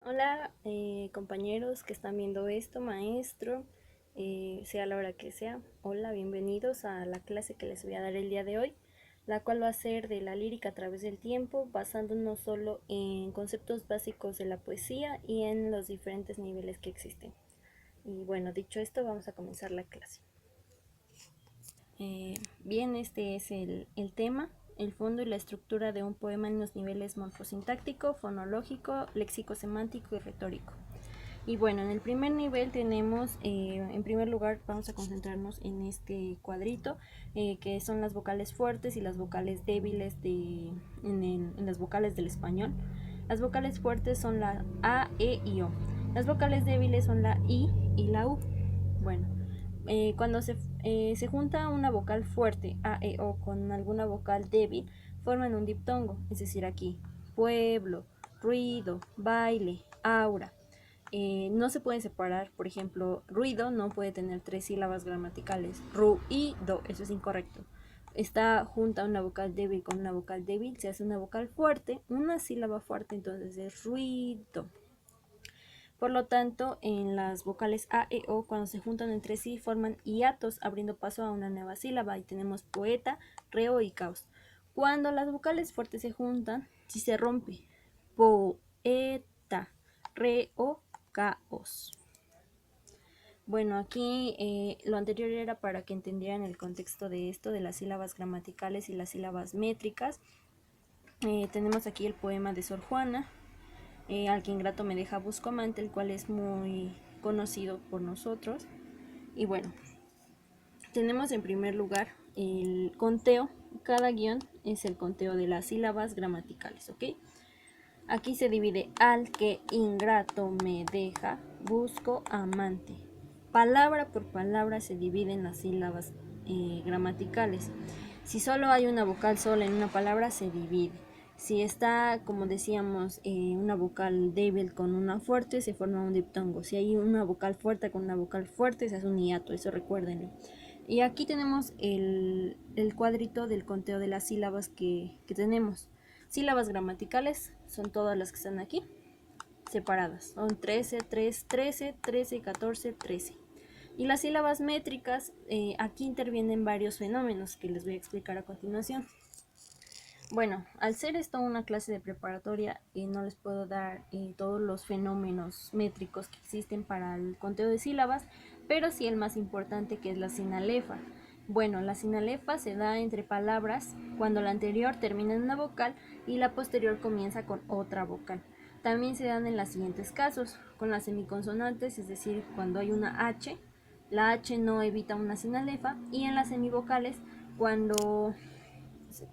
Hola compañeros que están viendo esto, maestro, sea la hora que sea. Hola, bienvenidos a la clase que les voy a dar el día de hoy, la cual va a ser de la lírica a través del tiempo, basándonos solo en conceptos básicos de la poesía y en los diferentes niveles que existen. Y bueno, dicho esto, vamos a comenzar la clase. Bien, este es el tema, el fondo y la estructura de un poema en los niveles morfosintáctico, fonológico, léxico-semántico y retórico. Y bueno, en el primer nivel tenemos, en primer lugar, vamos a concentrarnos en este cuadrito, que son las vocales fuertes y las vocales débiles en las vocales del español. Las vocales fuertes son la A, E y O. Las vocales débiles son la I y la U. Bueno, cuando se junta una vocal fuerte, A, E, O, con alguna vocal débil, forman un diptongo, es decir, aquí, pueblo, ruido, baile, aura. No se pueden separar, por ejemplo, ruido no puede tener 3 sílabas gramaticales. Ruido, eso es incorrecto. Está junta una vocal débil con una vocal débil, se hace una vocal fuerte, una sílaba fuerte, entonces es ruido. Por lo tanto, en las vocales A e O, cuando se juntan entre sí, forman hiatos, abriendo paso a una nueva sílaba. Y tenemos poeta, reo y caos. Cuando las vocales fuertes se juntan, sí se rompe. Poeta, reo, caos. Bueno, aquí lo anterior era para que entendieran el contexto de esto, de las sílabas gramaticales y las sílabas métricas. Tenemos aquí el poema de Sor Juana, Al que ingrato me deja Buscamante, el cual es muy conocido por nosotros. Y bueno, tenemos en primer lugar el conteo. Cada guión es el conteo de las sílabas gramaticales, ¿ok? Aquí se divide al que ingrato me deja, busco amante. Palabra por palabra se dividen las sílabas gramaticales. Si solo hay una vocal sola en una palabra, se divide. Si está, como decíamos, una vocal débil con una fuerte, se forma un diptongo. Si hay una vocal fuerte con una vocal fuerte, se hace un hiato, eso recuérdenlo. Y aquí tenemos el cuadrito del conteo de las sílabas que tenemos. Sílabas gramaticales son todas las que están aquí, separadas. Son 13, 3, 13, 13, 14, 13. Y las sílabas métricas, aquí intervienen varios fenómenos que les voy a explicar a continuación. Bueno, al ser esto una clase de preparatoria, no les puedo dar todos los fenómenos métricos que existen para el conteo de sílabas, pero sí el más importante, que es la sinalefa. Bueno, la sinalefa se da entre palabras cuando la anterior termina en una vocal y la posterior comienza con otra vocal. También se dan en los siguientes casos, con las semiconsonantes, es decir, cuando hay una H, la H no evita una sinalefa, y en las semivocales, cuando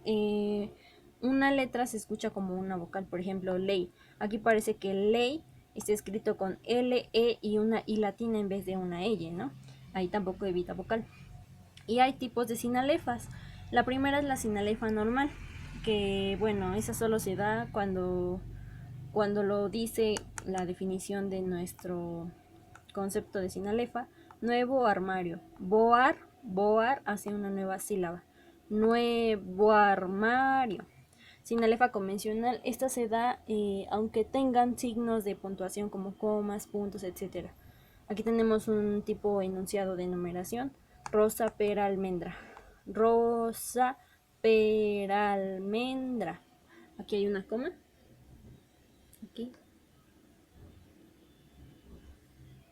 eh, una letra se escucha como una vocal, por ejemplo, ley. Aquí parece que ley está escrito con L, E y una I latina en vez de una L, ¿no? Ahí tampoco evita vocal. Y hay tipos de sinalefas. La primera es la sinalefa normal, que bueno, esa solo se da cuando lo dice la definición de nuestro concepto de sinalefa. Nuevo armario. Boar, boar hace una nueva sílaba. Nuevo armario. Sinalefa convencional, esta se da aunque tengan signos de puntuación como comas, puntos, etc. Aquí tenemos un tipo enunciado de numeración. Rosa, pera, almendra. Rosa, pera, almendra. Aquí hay una coma. Aquí.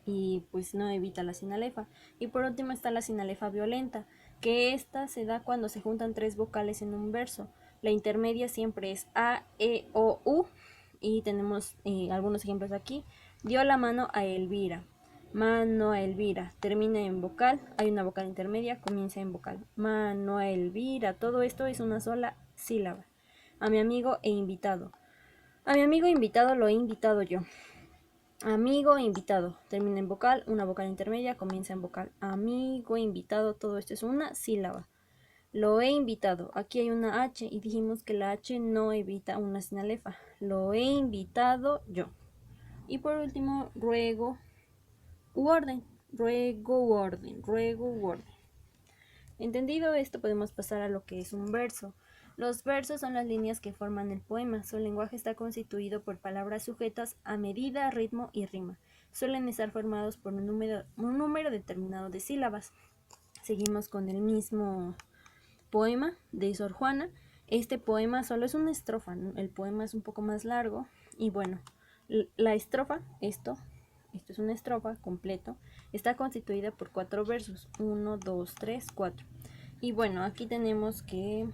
Y pues no evita la sinalefa. Y por último está la sinalefa violenta, que esta se da cuando se juntan 3 vocales en un verso. La intermedia siempre es A, E, O, U, y tenemos algunos ejemplos aquí. Dio la mano a Elvira. Mano a Elvira, termina en vocal, hay una vocal intermedia, comienza en vocal. Mano a Elvira, todo esto es una sola sílaba. A mi amigo e invitado. A mi amigo invitado lo he invitado yo. Amigo invitado, termina en vocal, una vocal intermedia, comienza en vocal. Amigo invitado, todo esto es una sílaba. Lo he invitado, aquí hay una H y dijimos que la H no evita una sinalefa. Lo he invitado yo. Y por último, ruego u orden. Ruego u orden, ruego u orden. Entendido esto, podemos pasar a lo que es un verso. Los versos son las líneas que forman el poema. Su lenguaje está constituido por palabras sujetas a medida, ritmo y rima. Suelen estar formados por un número determinado de sílabas. Seguimos con el mismo poema de Sor Juana. Este poema solo es una estrofa, ¿no? El poema es un poco más largo y bueno, la estrofa, esto es una estrofa completo, está constituida por 4 versos, 1, 2, 3, 4. Y bueno, aquí tenemos que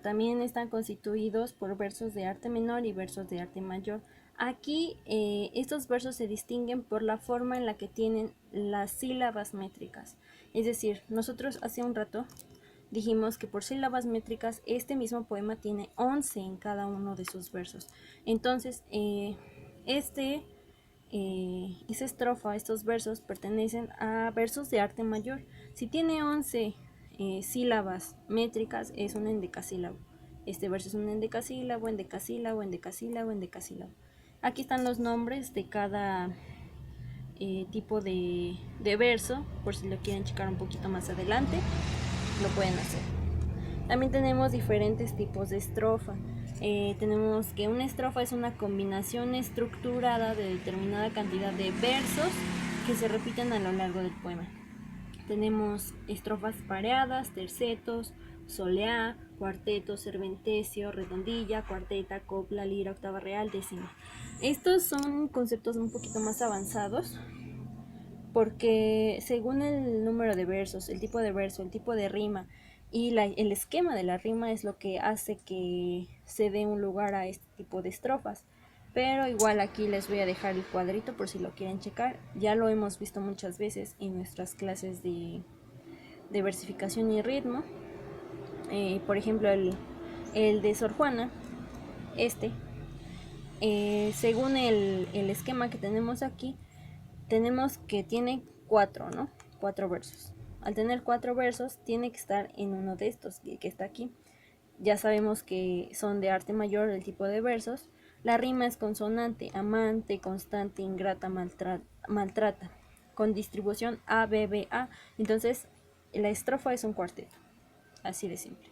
también están constituidos por versos de arte menor y versos de arte mayor. Aquí estos versos se distinguen por la forma en la que tienen las sílabas métricas. Es decir, nosotros hace un rato dijimos que por sílabas métricas este mismo poema tiene 11 en cada uno de sus versos. Entonces, esa estrofa, estos versos pertenecen a versos de arte mayor. Si tiene 11 sílabas métricas, es un endecasílabo. Este verso es un endecasílabo, endecasílabo, endecasílabo, endecasílabo. Aquí están los nombres de cada tipo de verso, por si lo quieren checar un poquito más adelante, lo pueden hacer. También tenemos diferentes tipos de estrofa. Tenemos que una estrofa es una combinación estructurada de determinada cantidad de versos que se repiten a lo largo del poema. Tenemos estrofas pareadas, tercetos, soleá, cuarteto, serventecio, redondilla, cuarteta, copla, lira, octava real, décima. Estos son conceptos un poquito más avanzados porque según el número de versos, el tipo de verso, el tipo de rima y el esquema de la rima es lo que hace que se dé un lugar a este tipo de estrofas. Pero igual aquí les voy a dejar el cuadrito por si lo quieren checar. Ya lo hemos visto muchas veces en nuestras clases de versificación y ritmo. Por ejemplo, el de Sor Juana, según el esquema que tenemos aquí, tenemos que tiene 4, ¿no? 4 versos. Al tener 4 versos, tiene que estar en uno de estos que está aquí. Ya sabemos que son de arte mayor el tipo de versos. La rima es consonante, amante, constante, ingrata, maltrata, con distribución A, B, B, A. Entonces, la estrofa es un cuarteto. Así de simple.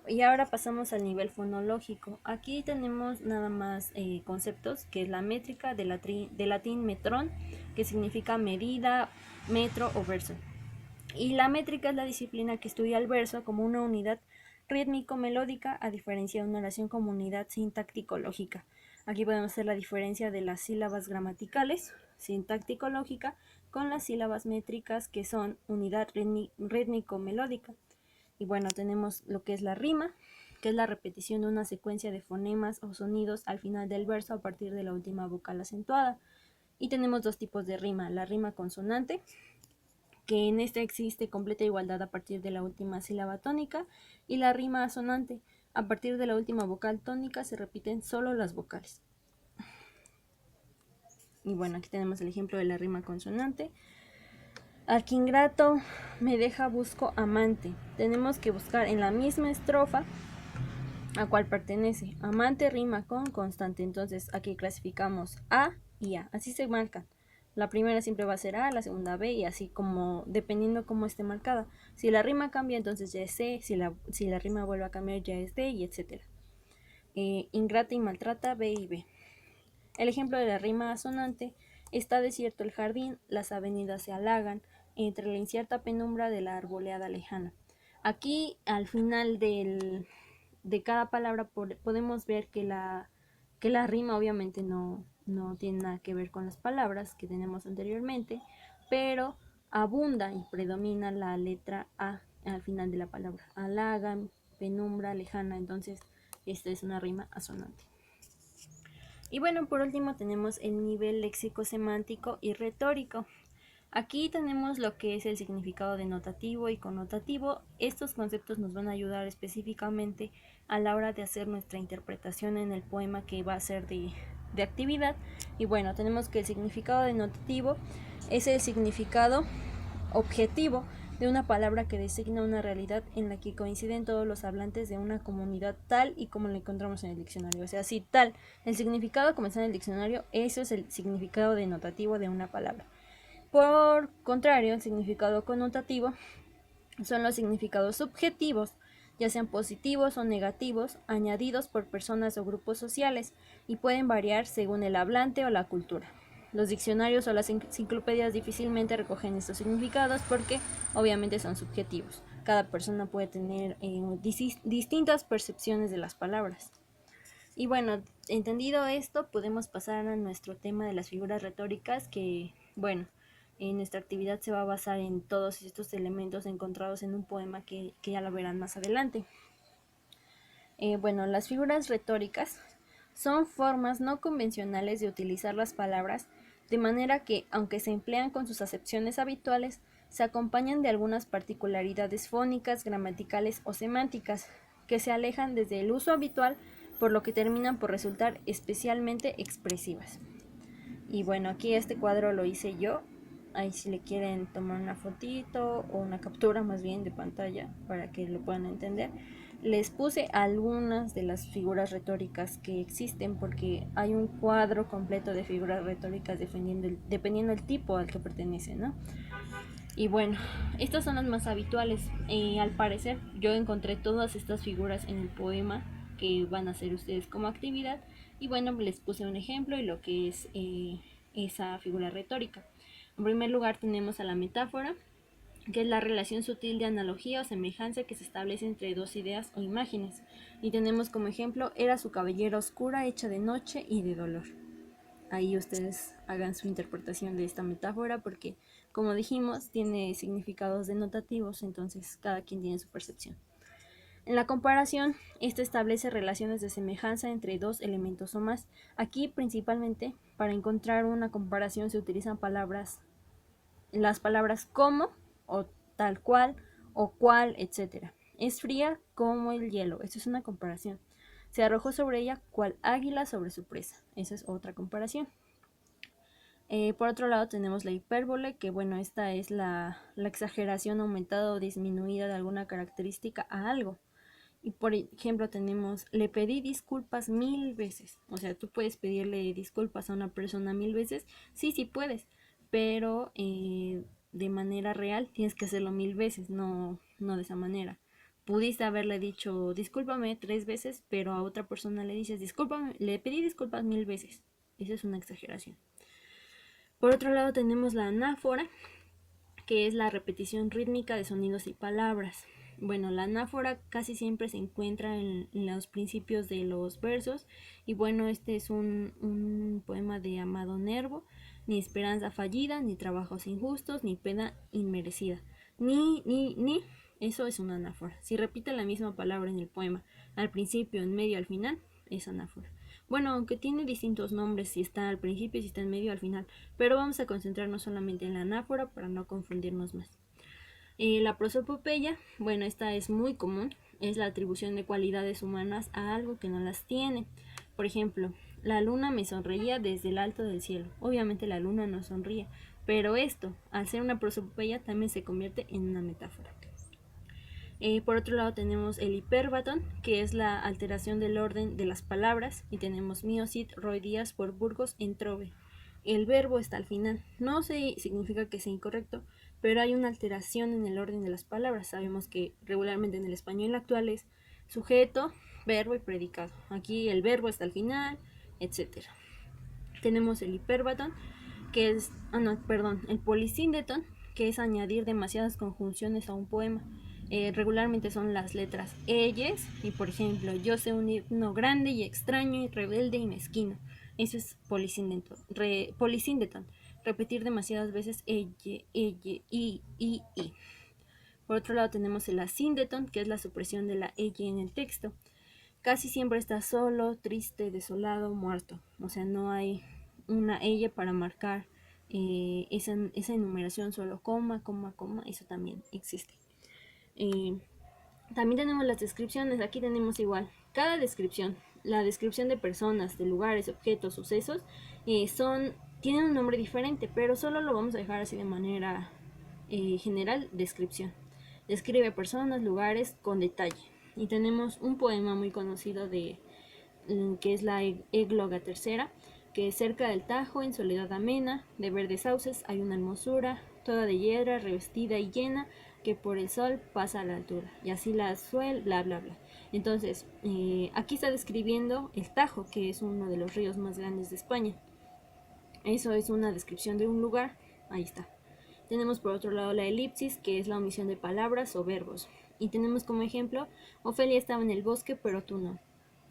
Y ahora pasamos al nivel fonológico. Aquí tenemos nada más conceptos, que es la métrica de latín metrón, que significa medida, metro o verso. Y la métrica es la disciplina que estudia el verso como una unidad rítmico-melódica, a diferencia de una oración como unidad sintáctico-lógica. Aquí podemos hacer la diferencia de las sílabas gramaticales, sintáctico-lógica, con las sílabas métricas, que son unidad rítmico-melódica. Y bueno, tenemos lo que es la rima, que es la repetición de una secuencia de fonemas o sonidos al final del verso a partir de la última vocal acentuada. Y tenemos dos tipos de rima: la rima consonante, que en esta existe completa igualdad a partir de la última sílaba tónica, y la rima asonante. A partir de la última vocal tónica se repiten solo las vocales. Y bueno, aquí tenemos el ejemplo de la rima consonante. Al que ingrato me deja busco amante. Tenemos que buscar en la misma estrofa a cuál pertenece. Amante rima con constante. Entonces aquí clasificamos A y A. Así se marcan. La primera siempre va a ser A, la segunda B, y así como dependiendo cómo esté marcada. Si la rima cambia, entonces ya es C. Si la rima vuelve a cambiar, ya es D, y etc. Ingrata y maltrata, B y B. El ejemplo de la rima asonante: está desierto el jardín, las avenidas se halagan, entre la incierta penumbra de la arboleada lejana. Aquí al final de cada palabra podemos ver que la rima obviamente no tiene nada que ver con las palabras que tenemos anteriormente, pero abunda y predomina la letra A al final de la palabra. Halagan, penumbra, lejana. Entonces esta es una rima asonante. Y bueno, por último tenemos el nivel léxico, semántico y retórico. Aquí tenemos lo que es el significado denotativo y connotativo. Estos conceptos nos van a ayudar específicamente a la hora de hacer nuestra interpretación en el poema que va a ser de actividad. Y bueno, tenemos que el significado denotativo es el significado objetivo de una palabra que designa una realidad en la que coinciden todos los hablantes de una comunidad, tal y como lo encontramos en el diccionario. O sea, si tal, el significado como está en el diccionario, eso es el significado denotativo de una palabra. Por contrario, el significado connotativo son los significados subjetivos, ya sean positivos o negativos, añadidos por personas o grupos sociales, y pueden variar según el hablante o la cultura. Los diccionarios o las enciclopedias difícilmente recogen estos significados porque obviamente son subjetivos. Cada persona puede tener distintas percepciones de las palabras. Y bueno, entendido esto, podemos pasar a nuestro tema de las figuras retóricas que, bueno, en nuestra actividad se va a basar en todos estos elementos encontrados en un poema que ya lo verán más adelante. Bueno, las figuras retóricas son formas no convencionales de utilizar las palabras, de manera que, aunque se emplean con sus acepciones habituales, se acompañan de algunas particularidades fónicas, gramaticales o semánticas, que se alejan desde el uso habitual, por lo que terminan por resultar especialmente expresivas. Y bueno, aquí este cuadro lo hice yo. Ahí si le quieren tomar una fotito o una captura más bien de pantalla para que lo puedan entender. Les puse algunas de las figuras retóricas que existen porque hay un cuadro completo de figuras retóricas dependiendo del tipo al que pertenece, ¿no? Y bueno, estas son las más habituales. Al parecer yo encontré todas estas figuras en el poema que van a hacer ustedes como actividad. Y bueno, les puse un ejemplo y lo que es esa figura retórica. En primer lugar tenemos a la metáfora, que es la relación sutil de analogía o semejanza que se establece entre dos ideas o imágenes. Y tenemos como ejemplo, era su cabellera oscura hecha de noche y de dolor. Ahí ustedes hagan su interpretación de esta metáfora porque, como dijimos, tiene significados denotativos, entonces cada quien tiene su percepción. En la comparación, esta establece relaciones de semejanza entre dos elementos o más. Aquí, principalmente, para encontrar una comparación se utilizan las palabras como o tal cual o cual, etc. Es fría como el hielo. Esto es una comparación. Se arrojó sobre ella cual águila sobre su presa. Esa es otra comparación. Por otro lado tenemos la hipérbole, que bueno, esta es la exageración aumentada o disminuida de alguna característica a algo. Y por ejemplo tenemos, le pedí disculpas 1000 veces. O sea, tú puedes pedirle disculpas a una persona 1000 veces. Sí, sí puedes, pero de manera real tienes que hacerlo 1000 veces, no de esa manera. Pudiste haberle dicho discúlpame 3 veces, pero a otra persona le dices discúlpame, le pedí disculpas 1000 veces. Eso es una exageración. Por otro lado tenemos la anáfora, que es la repetición rítmica de sonidos y palabras. Bueno, la anáfora casi siempre se encuentra en los principios de los versos. Y bueno, este es un poema de Amado Nervo. Ni esperanza fallida, ni trabajos injustos, ni pena inmerecida. Ni, eso es una anáfora. Si repite la misma palabra en el poema, al principio, en medio, al final, es anáfora. Bueno, aunque tiene distintos nombres si está al principio, si está en medio, al final, pero vamos a concentrarnos solamente en la anáfora para no confundirnos más. La prosopopeya, bueno, esta es muy común, es la atribución de cualidades humanas a algo que no las tiene. Por ejemplo, la luna me sonreía desde el alto del cielo. Obviamente la luna no sonríe, pero esto, al ser una prosopopeya, también se convierte en una metáfora. Por otro lado tenemos el hiperbatón, que es la alteración del orden de las palabras, y tenemos Miocid, Roy Díaz por Burgos en Trove. El verbo está al final. No significa que sea incorrecto, pero hay una alteración en el orden de las palabras. Sabemos que regularmente en el español actual es sujeto, verbo y predicado. Aquí el verbo está al final, etc. Tenemos el hiperbatón, que es, el polisíndeton, que es añadir demasiadas conjunciones a un poema. Regularmente son las letras ellas, y por ejemplo, yo sé un himno grande y extraño y rebelde y mezquino. Eso es polisíndeton. Repetir demasiadas veces ella, y. Por otro lado tenemos el asíndeton, que es la supresión de la ella en el texto. Casi siempre está solo, triste, desolado, muerto. O sea, no hay una ella para marcar esa enumeración, solo coma, eso también existe. También tenemos las descripciones. Aquí tenemos igual cada descripción, la descripción de personas, de lugares, objetos, sucesos, tienen un nombre diferente, pero solo lo vamos a dejar así de manera general. Descripción: describe personas, lugares con detalle. Y tenemos un poema muy conocido que es la égloga tercera, que es cerca del Tajo, en soledad amena, de verdes sauces hay una hermosura, toda de hiedra, revestida y llena, que por el sol pasa a la altura, y así la suel, bla bla bla. Entonces, aquí está describiendo el Tajo, que es uno de los ríos más grandes de España. Eso es una descripción de un lugar, ahí está. Tenemos por otro lado la elipsis, que es la omisión de palabras o verbos. Y tenemos como ejemplo, Ofelia estaba en el bosque, pero tú no.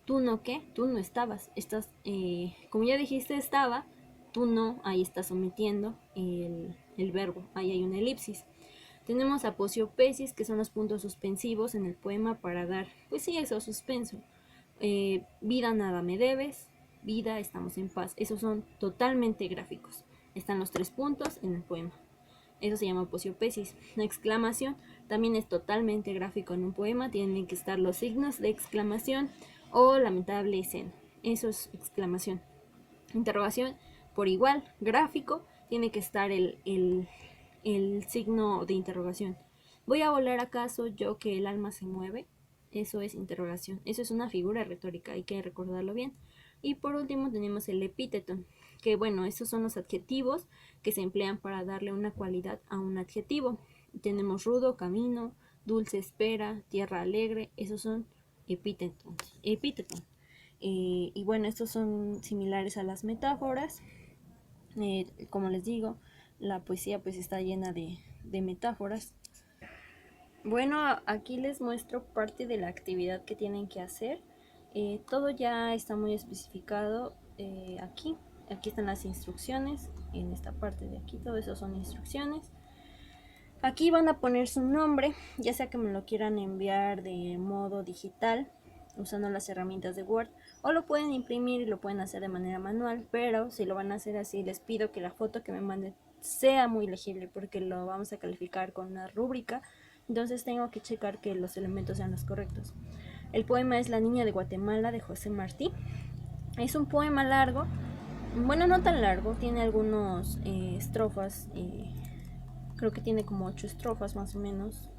¿Tú no qué? Tú no estabas. Estás, como ya dijiste, estaba, tú no, ahí estás omitiendo el verbo, ahí hay una elipsis. Tenemos aposiopesis, que son los puntos suspensivos en el poema para dar, pues sí, eso, suspenso. Vida, nada me debes, vida, estamos en paz. Esos son totalmente gráficos. Están los 3 puntos en el poema. Eso se llama aposiopesis. La exclamación también es totalmente gráfico en un poema. Tienen que estar los signos de exclamación o lamentable escena. Eso es exclamación. Interrogación, por igual, gráfico, tiene que estar el signo de interrogación. ¿Voy a volar acaso yo que el alma se mueve? Eso es interrogación. Eso es una figura retórica, hay que recordarlo bien. Y por último tenemos el epíteto, que bueno, esos son los adjetivos que se emplean para darle una cualidad a un adjetivo. Tenemos rudo, camino, dulce espera, tierra alegre, esos son epítetos. Y bueno, estos son similares a las metáforas. Como les digo, la poesía pues está llena de metáforas. Bueno, aquí les muestro parte de la actividad que tienen que hacer. Todo ya está muy especificado aquí. Aquí están las instrucciones, en esta parte de aquí, todo eso son instrucciones. Aquí van a poner su nombre, ya sea que me lo quieran enviar de modo digital, usando las herramientas de Word, o lo pueden imprimir y lo pueden hacer de manera manual, pero si lo van a hacer así, les pido que la foto que me manden sea muy legible, porque lo vamos a calificar con una rúbrica, entonces tengo que checar que los elementos sean los correctos. El poema es La Niña de Guatemala, de José Martí. Es un poema largo, bueno, no tan largo, tiene algunos estrofas, creo que tiene como 8 estrofas más o menos.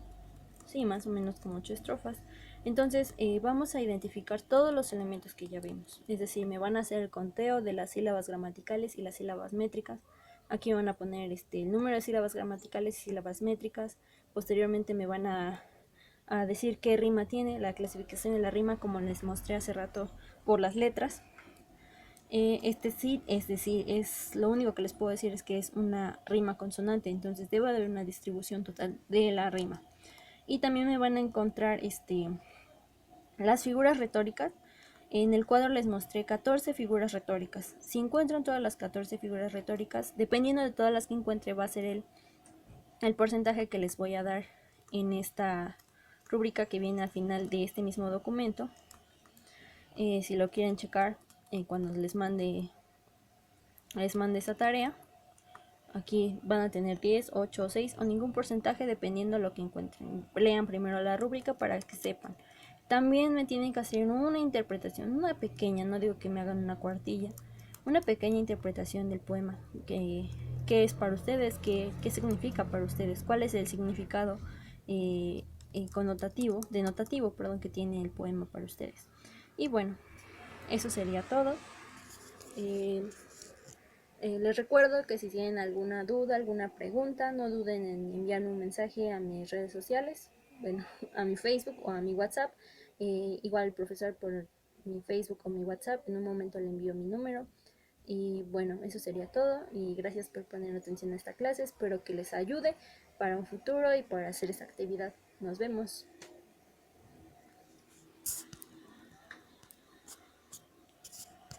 Sí, más o menos como 8 estrofas. Entonces vamos a identificar todos los elementos que ya vimos. Es decir, me van a hacer el conteo de las sílabas gramaticales y las sílabas métricas. Aquí van a poner el número de sílabas gramaticales y sílabas métricas. Posteriormente me van a decir qué rima tiene, la clasificación de la rima, como les mostré hace rato, por las letras. Sí, es decir, es lo único que les puedo decir es que es una rima consonante, entonces debe haber una distribución total de la rima. Y también me van a encontrar las figuras retóricas. En el cuadro les mostré 14 figuras retóricas. Si encuentran todas las 14 figuras retóricas, dependiendo de todas las que encuentre, va a ser el porcentaje que les voy a dar en esta rúbrica que viene al final de este mismo documento. Si lo quieren checar cuando les mande esa tarea, aquí van a tener 10, 8, 6 o ningún porcentaje dependiendo de lo que encuentren. Lean primero la rúbrica para que sepan. También me tienen que hacer una interpretación, una pequeña, no digo que me hagan una cuartilla, una pequeña interpretación del poema. ¿Qué es para ustedes? ¿Qué significa para ustedes? ¿Cuál es el significado denotativo, que tiene el poema para ustedes? Y bueno, eso sería todo. Les recuerdo que si tienen alguna duda, alguna pregunta, no duden en enviarme un mensaje a mis redes sociales, bueno, a mi Facebook o a mi WhatsApp. Igual el profesor por mi Facebook o mi WhatsApp, en un momento le envío mi número. Y bueno, eso sería todo y gracias por poner atención a esta clase. Espero que les ayude para un futuro y para hacer esta actividad. Nos vemos.